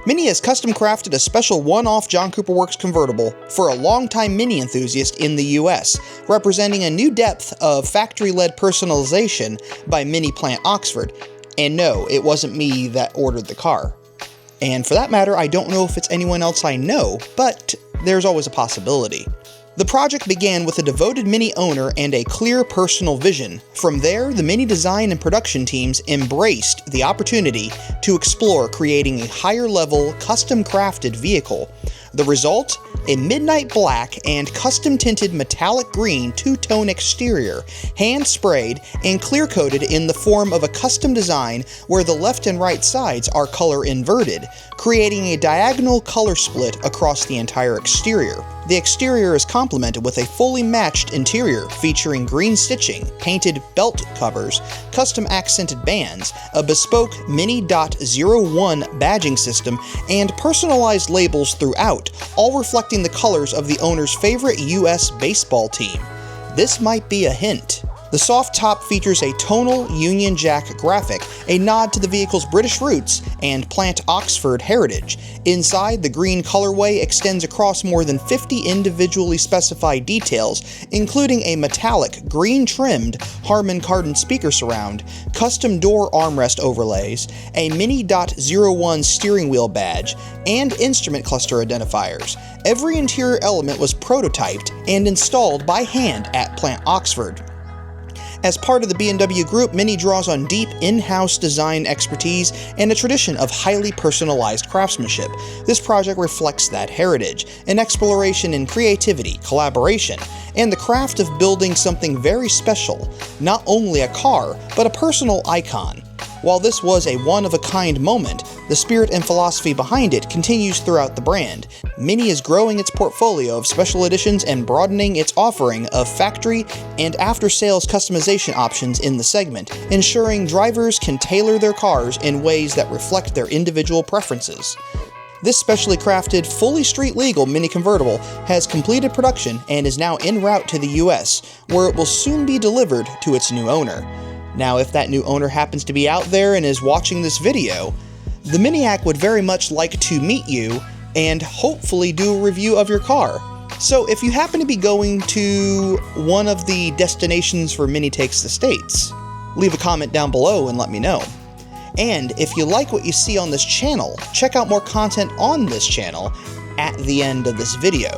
Mini has custom crafted a special one-off John Cooper Works convertible for a longtime Mini enthusiast in the US, representing a new depth of factory-led personalization by Mini Plant Oxford. And no, it wasn't me that ordered the car. And for that matter, I don't know if it's anyone else I know, but there's always a possibility. The project began with a devoted Mini owner and a clear personal vision. From there, the Mini design and production teams embraced the opportunity to explore creating a higher-level, custom-crafted vehicle. The result? A midnight black and custom-tinted metallic green two-tone exterior, hand-sprayed and clear-coated in the form of a custom design where the left and right sides are color-inverted, creating a diagonal color split across the entire exterior. The exterior is complemented with a fully matched interior featuring green stitching, painted belt covers, custom accented bands, a bespoke Mini.01 badging system, and personalized labels throughout, all reflecting the colors of the owner's favorite US baseball team. This might be a hint. The soft top features a tonal Union Jack graphic, a nod to the vehicle's British roots and Plant Oxford heritage. Inside, the green colorway extends across more than 50 individually specified details, including a metallic, green-trimmed Harman Kardon speaker surround, custom door armrest overlays, a Mini.01 steering wheel badge, and instrument cluster identifiers. Every interior element was prototyped and installed by hand at Plant Oxford. As part of the B&W Group, Mini draws on deep in-house design expertise and a tradition of highly personalized craftsmanship. This project reflects that heritage, an exploration in creativity, collaboration, and the craft of building something very special, not only a car, but a personal icon. While this was a one-of-a-kind moment, the spirit and philosophy behind it continues throughout the brand. Mini is growing its portfolio of special editions and broadening its offering of factory and after-sales customization options in the segment, ensuring drivers can tailor their cars in ways that reflect their individual preferences. This specially crafted, fully street-legal Mini convertible has completed production and is now en route to the US, where it will soon be delivered to its new owner. Now, if that new owner happens to be out there and is watching this video, the Miniac would very much like to meet you and hopefully do a review of your car. So if you happen to be going to one of the destinations for Mini Takes the States, leave a comment down below and let me know. And if you like what you see on this channel, check out more content on this channel at the end of this video.